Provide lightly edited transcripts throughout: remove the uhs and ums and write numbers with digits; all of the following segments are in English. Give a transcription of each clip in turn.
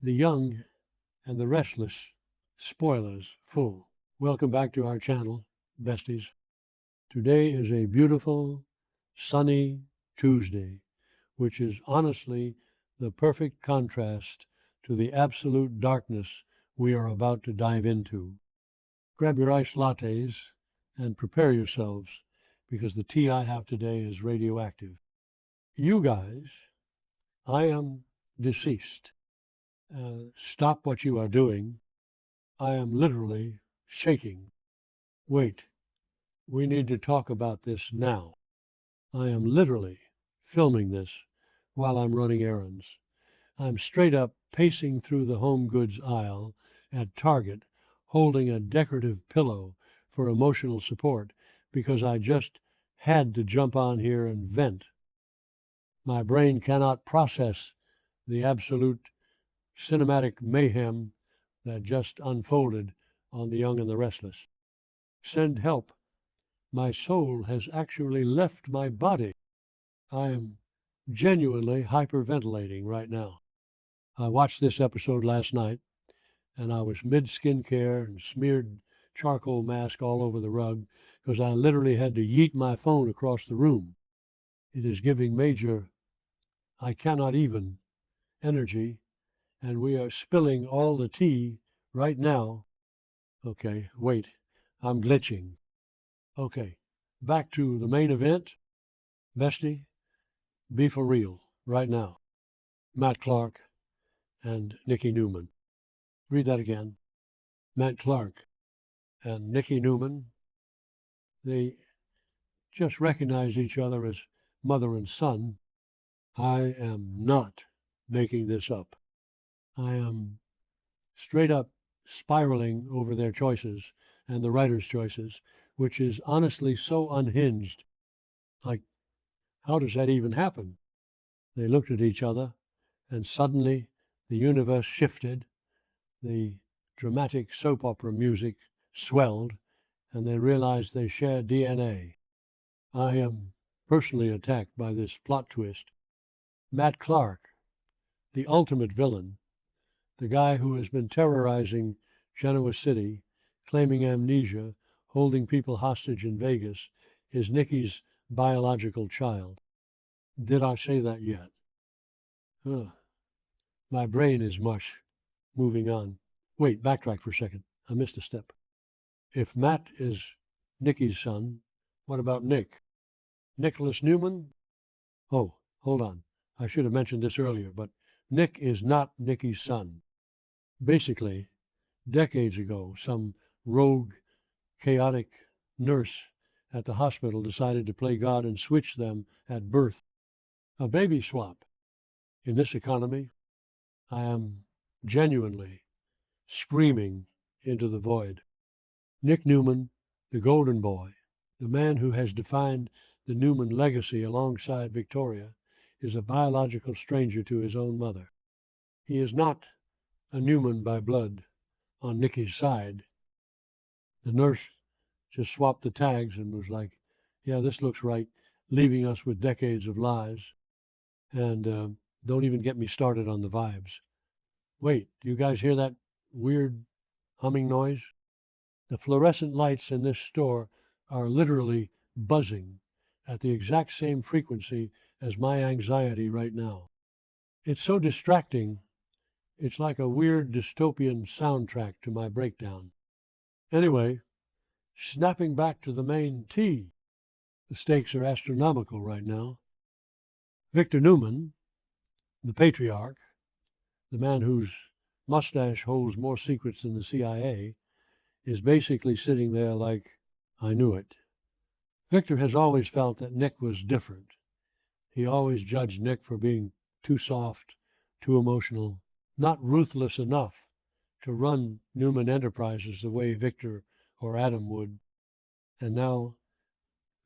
The Young and the Restless, spoilers full. Welcome back to our channel, besties. Today is a beautiful, sunny Tuesday, which is honestly the perfect contrast to the absolute darkness we are about to dive into. Grab your iced lattes and prepare yourselves, because the tea I have today is radioactive. You guys, I am deceased. Stop what you are doing. I am literally shaking. Wait, we need to talk about this now. I am literally filming this while I'm running errands. I'm straight up pacing through the home goods aisle at Target, holding a decorative pillow for emotional support because I just had to jump on here and vent. My brain cannot process the absolute cinematic mayhem that just unfolded on The Young and the Restless. Send help. My soul has actually left my body. I am genuinely hyperventilating right now. I watched this episode last night, and I was mid-skincare and smeared charcoal mask all over the rug because I literally had to yeet my phone across the room. It is giving major, I cannot even, energy, and we are spilling all the tea right now. Okay, wait, I'm glitching. Okay, back to the main event. Bestie, be for real right now. Matt Clark and Nikki Newman. Read that again. Matt Clark and Nikki Newman, they just recognize each other as mother and son. I am not making this up. I am straight up spiraling over their choices and the writer's choices, which is honestly so unhinged. Like, how does that even happen? They looked at each other, and suddenly the universe shifted, the dramatic soap opera music swelled, and they realized they shared DNA. I am personally attacked by this plot twist. Matt Clark, the ultimate villain, the guy who has been terrorizing Genoa City, claiming amnesia, holding people hostage in Vegas, is Nikki's biological child. Did I say that yet? My brain is mush. Moving on. Wait, backtrack for a second. I missed a step. If Matt is Nikki's son, what about Nick? Nicholas Newman? Oh, hold on. I should have mentioned this earlier, but Nick is not Nikki's son. Basically, decades ago, some rogue, chaotic nurse at the hospital decided to play God and switch them at birth. A baby swap. In this economy, I am genuinely screaming into the void. Nick Newman, the golden boy, the man who has defined the Newman legacy alongside Victoria, is a biological stranger to his own mother. He is not a Newman by blood on Nikki's side. The nurse just swapped the tags and was like, yeah, this looks right, leaving us with decades of lies. And don't even get me started on the vibes. Wait, do you guys hear that weird humming noise? The fluorescent lights in this store are literally buzzing at the exact same frequency as my anxiety right now. It's so distracting, it's like a weird dystopian soundtrack to my breakdown. Anyway, snapping back to the main tea. The stakes are astronomical right now. Victor Newman, the patriarch, the man whose mustache holds more secrets than the CIA, is basically sitting there like, I knew it. Victor has always felt that Nick was different. He always judged Nick for being too soft, too emotional, not ruthless enough to run Newman Enterprises the way Victor or Adam would. And now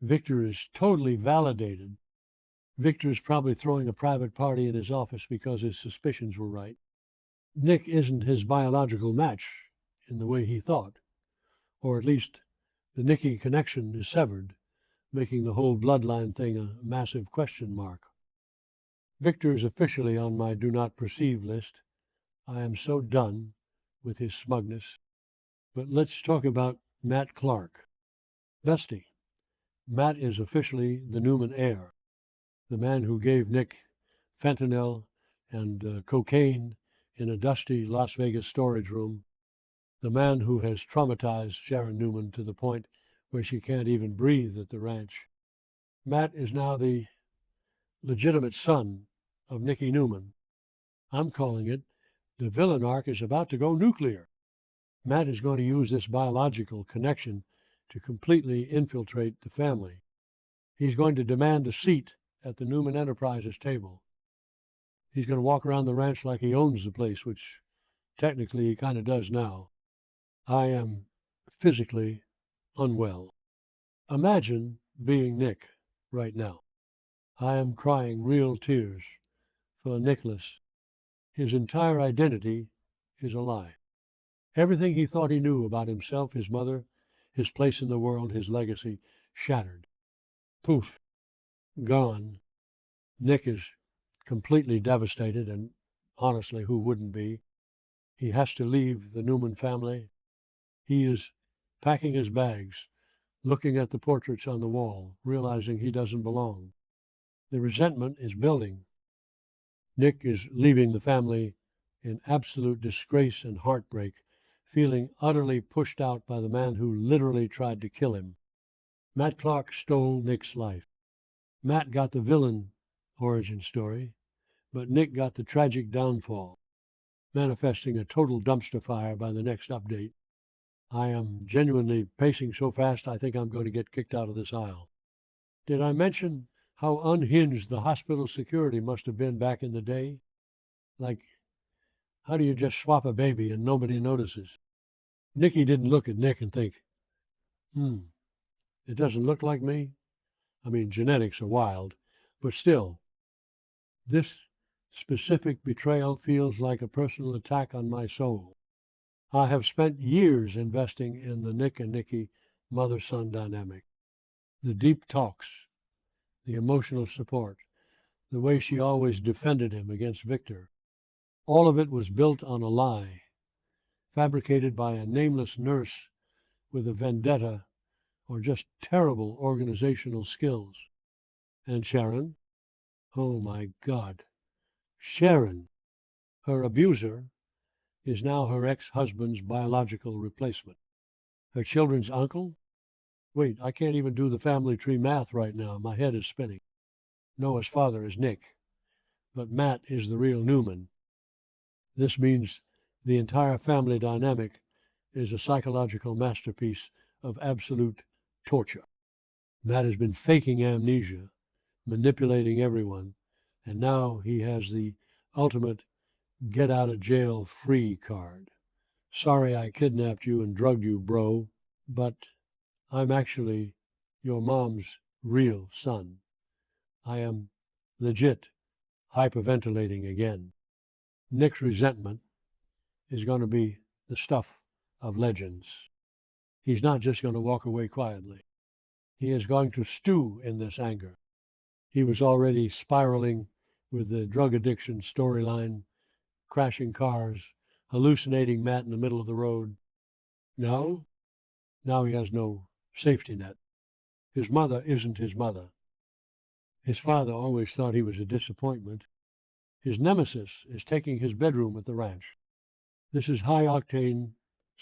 Victor is totally validated. Victor is probably throwing a private party in his office because his suspicions were right. Nick isn't his biological match in the way he thought, or at least the Nikki connection is severed, making the whole bloodline thing a massive question mark. Victor is officially on my do not perceive list. I am so done with his smugness. But let's talk about Matt Clark. Bestie, Matt is officially the Newman heir, the man who gave Nick fentanyl and cocaine in a dusty Las Vegas storage room, the man who has traumatized Sharon Newman to the point where she can't even breathe at the ranch. Matt is now the legitimate son of Nikki Newman. I'm calling it the villain arc is about to go nuclear. Matt is going to use this biological connection to completely infiltrate the family. He's going to demand a seat at the Newman Enterprises table. He's going to walk around the ranch like he owns the place, which technically he kind of does now. I am physically unwell. Imagine being Nick right now. I am crying real tears for Nicholas. His entire identity is a lie. Everything he thought he knew about himself, his mother, his place in the world, his legacy, shattered. Poof, gone. Nick is completely devastated, and honestly, who wouldn't be? He has to leave the Newman family. He is packing his bags, looking at the portraits on the wall, realizing he doesn't belong. The resentment is building. Nick is leaving the family in absolute disgrace and heartbreak, feeling utterly pushed out by the man who literally tried to kill him. Matt Clark stole Nick's life. Matt got the villain origin story, but Nick got the tragic downfall, manifesting a total dumpster fire by the next update. I am genuinely pacing so fast I think I'm going to get kicked out of this aisle. Did I mention how unhinged the hospital security must have been back in the day? Like, how do you just swap a baby and nobody notices? Nikki didn't look at Nick and think, it doesn't look like me. I mean, genetics are wild, but still, this specific betrayal feels like a personal attack on my soul. I have spent years investing in the Nick and Nikki mother-son dynamic. The deep talks, the emotional support, the way she always defended him against Victor. All of it was built on a lie, fabricated by a nameless nurse with a vendetta or just terrible organizational skills. And Sharon? Oh my God. Sharon, her abuser, is now her ex-husband's biological replacement. Her children's uncle? Wait, I can't even do the family tree math right now. My head is spinning. Noah's father is Nick, but Matt is the real Newman. This means the entire family dynamic is a psychological masterpiece of absolute torture. Matt has been faking amnesia, manipulating everyone, and now he has the ultimate get out of jail free card. Sorry I kidnapped you and drugged you, bro, but I'm actually your mom's real son. I am legit hyperventilating again. Nick's resentment is going to be the stuff of legends. He's not just going to walk away quietly. He is going to stew in this anger. He was already spiraling with the drug addiction storyline, crashing cars, hallucinating Matt in the middle of the road. Now he has no safety net. His mother isn't his mother. His father always thought he was a disappointment. His nemesis is taking his bedroom at the ranch. This is high-octane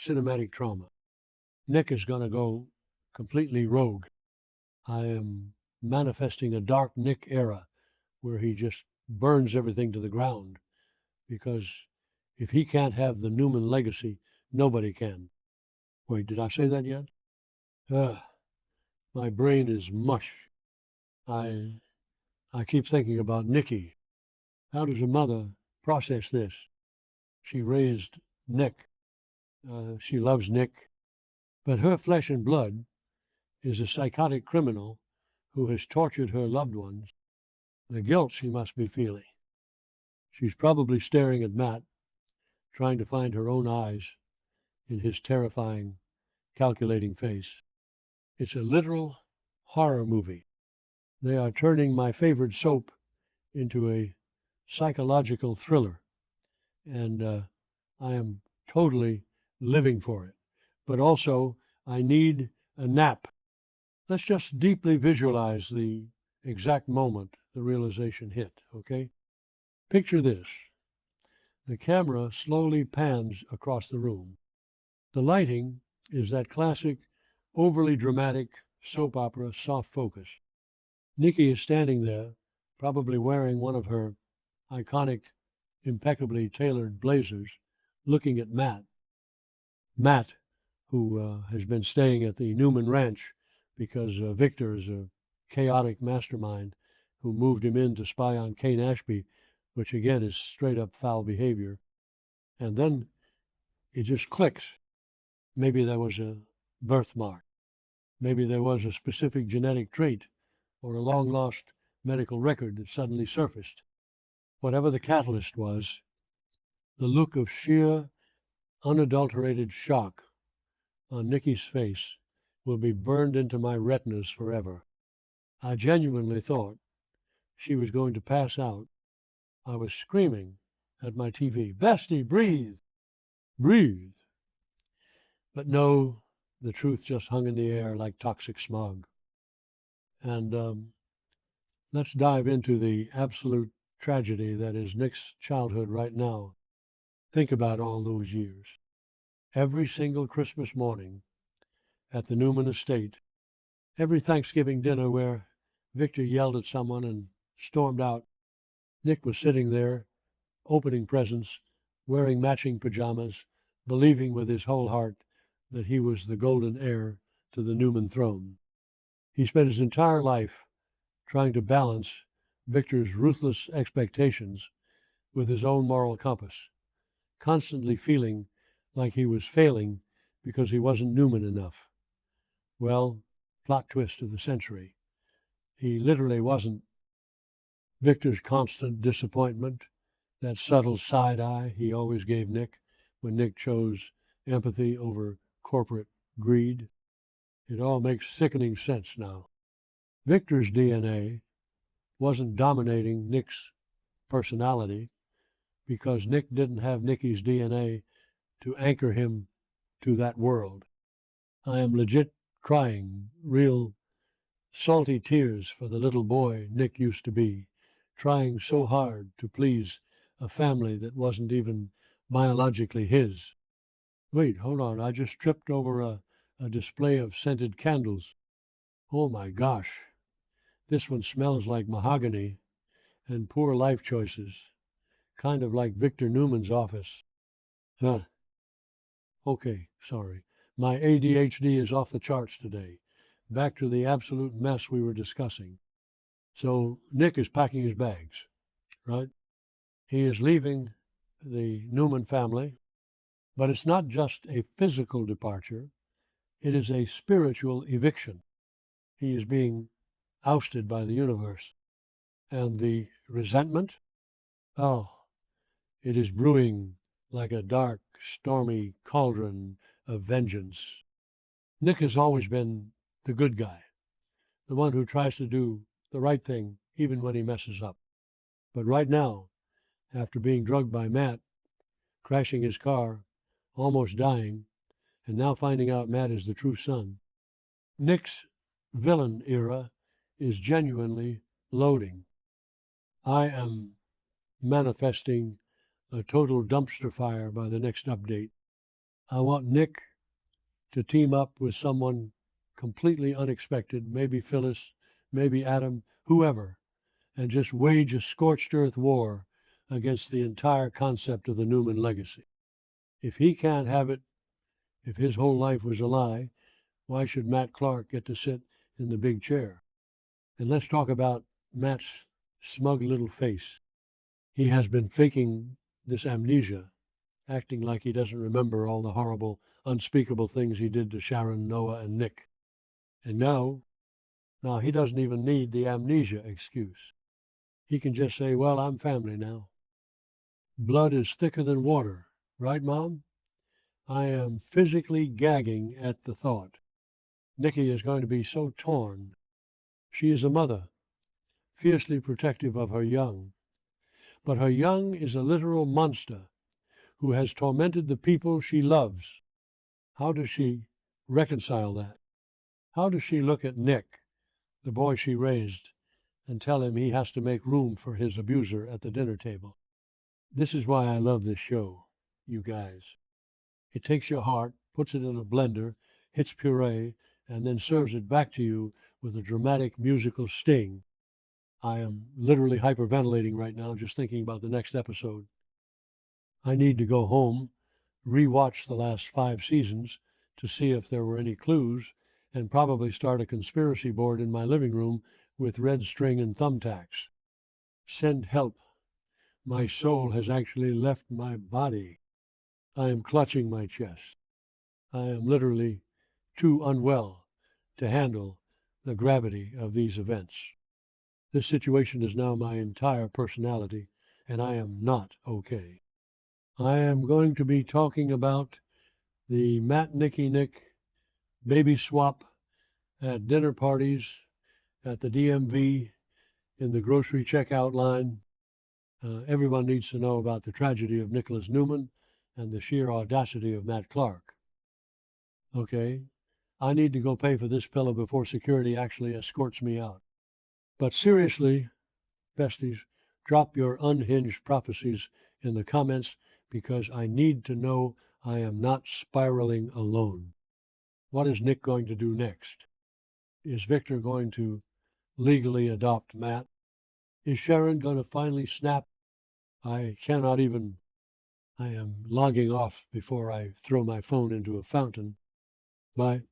cinematic trauma. Nick is going to go completely rogue. I am manifesting a dark Nick era where he just burns everything to the ground, because if he can't have the Newman legacy, nobody can. Wait, did I say that yet? My brain is mush. I keep thinking about Nikki. How does a mother process this? She raised Nick. She loves Nick. But her flesh and blood is a psychotic criminal who has tortured her loved ones. The guilt she must be feeling. She's probably staring at Matt, trying to find her own eyes in his terrifying, calculating face. It's a literal horror movie. They are turning my favorite soap into a psychological thriller. And I am totally living for it. But also, I need a nap. Let's just deeply visualize the exact moment the realization hit, okay? Picture this. The camera slowly pans across the room. The lighting is that classic, overly dramatic soap opera soft focus. Nikki is standing there, probably wearing one of her iconic, impeccably tailored blazers, looking at Matt. Matt, who has been staying at the Newman Ranch because Victor is a chaotic mastermind who moved him in to spy on Kane Ashby, which again is straight up foul behavior. And then it just clicks. Maybe there was a birthmark. Maybe there was a specific genetic trait or a long lost medical record that suddenly surfaced. Whatever the catalyst was, the look of sheer, unadulterated shock on Nikki's face will be burned into my retinas forever. I genuinely thought she was going to pass out. I was screaming at my TV, "Bestie, breathe! Breathe!" But no, the truth just hung in the air like toxic smog. And let's dive into the absolute tragedy that is Nick's childhood right now. Think about all those years. Every single Christmas morning at the Newman estate, every Thanksgiving dinner where Victor yelled at someone and stormed out, Nick was sitting there, opening presents, wearing matching pajamas, believing with his whole heart that he was the golden heir to the Newman throne. He spent his entire life trying to balance Victor's ruthless expectations with his own moral compass, constantly feeling like he was failing because he wasn't Newman enough. Well, plot twist of the century. He literally wasn't. Victor's constant disappointment, that subtle side eye he always gave Nick when Nick chose empathy over corporate greed. It all makes sickening sense now. Victor's DNA wasn't dominating Nick's personality because Nick didn't have Nikki's DNA to anchor him to that world. I am legit crying real salty tears for the little boy Nick used to be, trying so hard to please a family that wasn't even biologically his. Wait, hold on, I just tripped over a display of scented candles. Oh my gosh, this one smells like mahogany and poor life choices, kind of like Victor Newman's office. Huh. Okay, sorry. My ADHD is off the charts today. Back to the absolute mess we were discussing. So Nick is packing his bags, right? He is leaving the Newman family, but it's not just a physical departure. It is a spiritual eviction. He is being ousted by the universe. And the resentment, oh, it is brewing like a dark, stormy cauldron of vengeance. Nick has always been the good guy, the one who tries to do the right thing even when he messes up. But right now, after being drugged by Matt, crashing his car, almost dying, and now finding out Matt is the true son, Nick's villain era is genuinely loading. I am manifesting a total dumpster fire by the next update. I want Nick to team up with someone completely unexpected, maybe Phyllis, maybe Adam, whoever, and just wage a scorched earth war against the entire concept of the Newman legacy. If he can't have it, if his whole life was a lie, why should Matt Clark get to sit in the big chair? And let's talk about Matt's smug little face. He has been faking this amnesia, acting like he doesn't remember all the horrible, unspeakable things he did to Sharon, Noah, and Nick. And now he doesn't even need the amnesia excuse. He can just say, well, I'm family now. Blood is thicker than water, right, Mom? I am physically gagging at the thought. Nikki is going to be so torn. She is a mother, fiercely protective of her young. But her young is a literal monster who has tormented the people she loves. How does she reconcile that? How does she look at Nick, the boy she raised, and tell him he has to make room for his abuser at the dinner table? This is why I love this show, you guys. It takes your heart, puts it in a blender, hits puree, and then serves it back to you with a dramatic musical sting. I am literally hyperventilating right now just thinking about the next episode. I need to go home, rewatch the last 5 seasons to see if there were any clues, and probably start a conspiracy board in my living room with red string and thumbtacks. Send help. My soul has actually left my body. I am clutching my chest. I am literally too unwell to handle the gravity of these events. This situation is now my entire personality, and I am not okay. I am going to be talking about the Matt Nikki Nick baby swap at dinner parties, at the DMV, in the grocery checkout line. Everyone needs to know about the tragedy of Nicholas Newman and the sheer audacity of Matt Clark. Okay, I need to go pay for this pillow before security actually escorts me out. But seriously, besties, drop your unhinged prophecies in the comments because I need to know I am not spiraling alone. What is Nick going to do next? Is Victor going to legally adopt Matt? Is Sharon going to finally snap? I am logging off before I throw my phone into a fountain. Bye.